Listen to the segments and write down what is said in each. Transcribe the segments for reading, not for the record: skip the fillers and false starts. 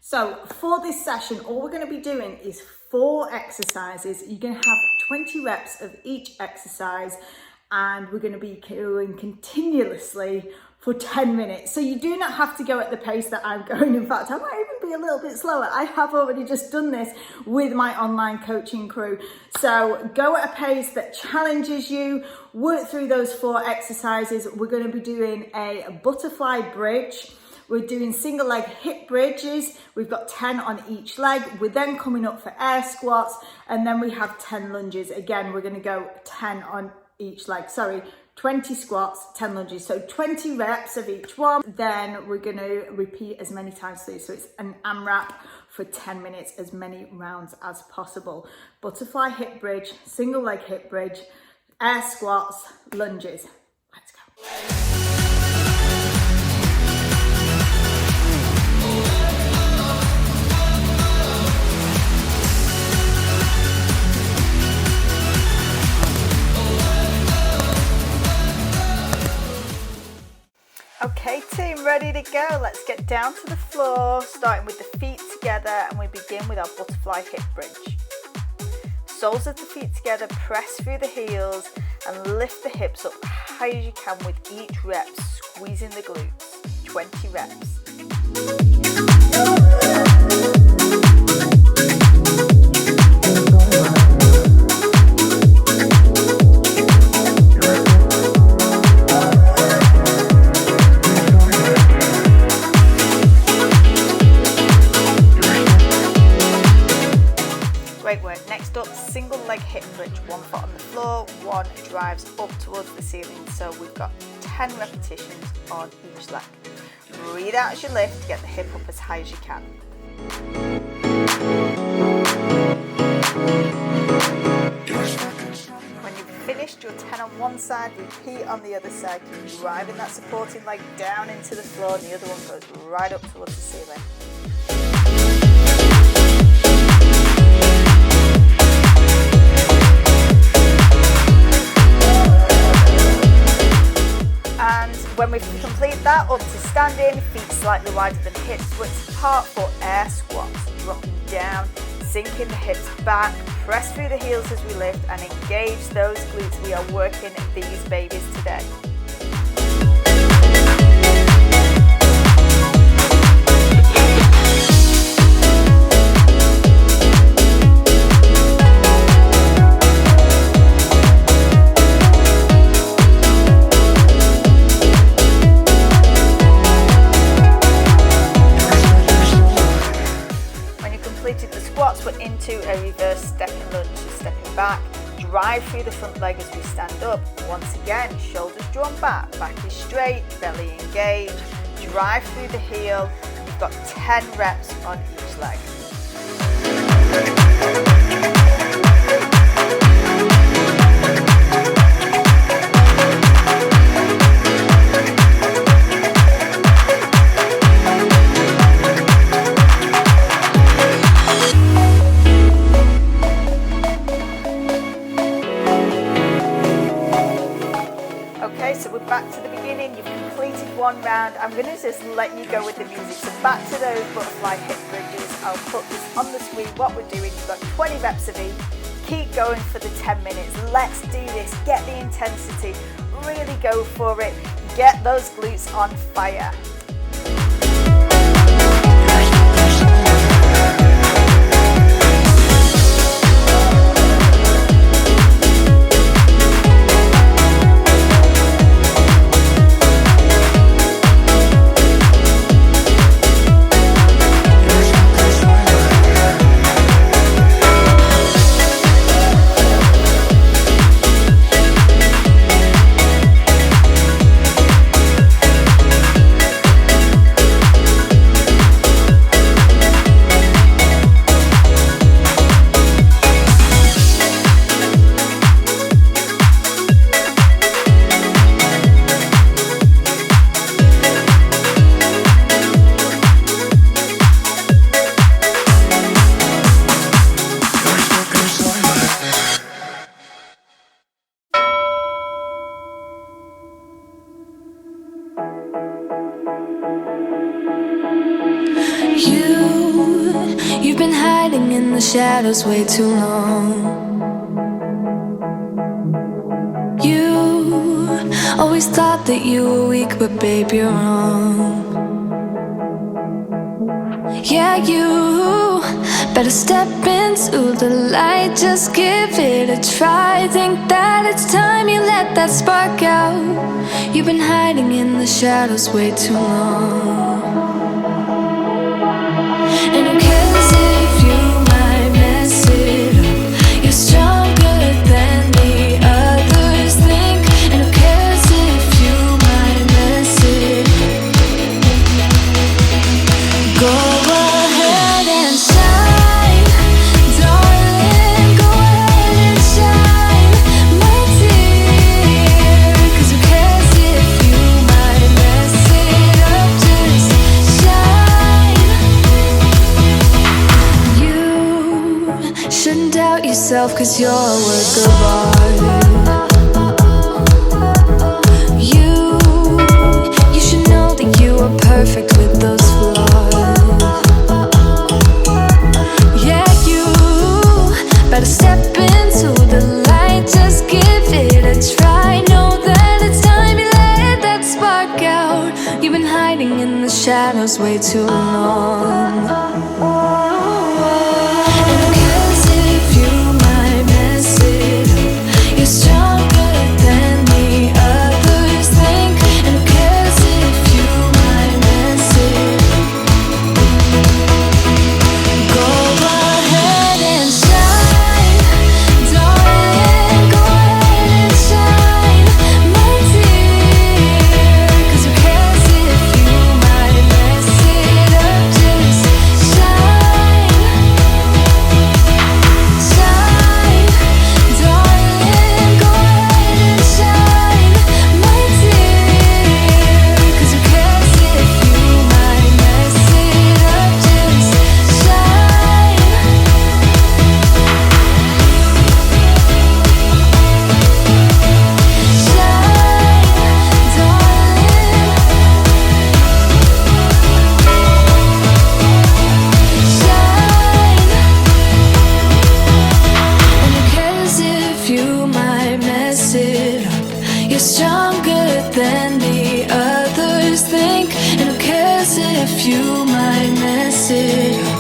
So for this session, all we're going to be doing is 4 exercises. You're going to have 20 reps of each exercise, and we're going to be going continuously for 10 minutes. So you do not have to go at the pace that I'm going. In fact, I might even be a little bit slower. I have already just done this with my online coaching crew. So go at a pace that challenges you. Work through those 4 exercises. We're going to be doing a butterfly bridge. We're doing single leg hip bridges. We've got 10 on each leg. We're then coming up for air squats, and then we have 10 lunges. Again, we're going to go 10 on each leg. 20 squats, 10 lunges. So 20 reps of each one. Then we're going to repeat as many times through. So it's an AMRAP for 10 minutes, as many rounds as possible. Butterfly hip bridge, single leg hip bridge, air squats, lunges. Let's go. Okay team, ready to go. Let's get down to the floor, starting with the feet together, and we begin with our butterfly hip bridge. Soles of the feet together, press through the heels and lift the hips up as high as you can with each rep, squeezing the glutes. 20 reps. Great work. Next up, single leg hip bridge. 1 foot on the floor, 1 drives up towards the ceiling. So we've got 10 repetitions on each leg. Breathe out as you lift, get the hip up as high as you can. When you've finished your 10 on one side, repeat on the other side. Keep driving that supporting leg down into the floor, and the other one goes right up towards the ceiling. And when we complete that, up to standing, feet slightly wider than hips, width apart for air squats. Dropping down, sinking the hips back, press through the heels as we lift, and engage those glutes. We are working these babies today. We're into a reverse stepping lunge. So stepping back, drive through the front leg as we stand up. Once again, shoulders drawn back is straight, belly engaged, drive through the heel. We've got 10 reps on each leg. So we're back to the beginning. You've completed 1 round. I'm going to just let you go with the music. So back to those butterfly hip bridges. I'll put this on the screen. What we're doing, you've got 20 reps of each. Keep going for the 10 minutes. Let's do this. Get the intensity. Really go for it. Get those glutes on fire. shadows way too long. You always thought that you were weak, but babe, you're wrong. Yeah, you better step into the light, just give it a try. Think that it's time you let that spark out. You've been hiding in the shadows way too long. And who cares if you might mess it up? You're stronger than the others think. And who cares if you might mess it up? Go ahead and shine, darling. Go ahead and shine, my dear. 'Cause who cares if you might mess it up? Just shine. You shouldn't doubt yourself, 'cause you're a work of art. You should know that you are perfect with those flaws. Yeah, you better step into the light, just give it a try. Know that it's time you let that spark out. You've been hiding in the shadows way too long. And who cares if you might mess it up? You're stronger than the others think. And who cares if you might mess it up? Go ahead and shine, darling. Go ahead and shine, my dear. 'Cause who cares if you might mess it up? Just shine, shine, darling. Go ahead and shine, my dear. 'Cause who cares if you might mess it up? Just shine. You're stronger than the others think. And who cares if you might mess it up?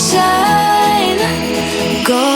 Shine, go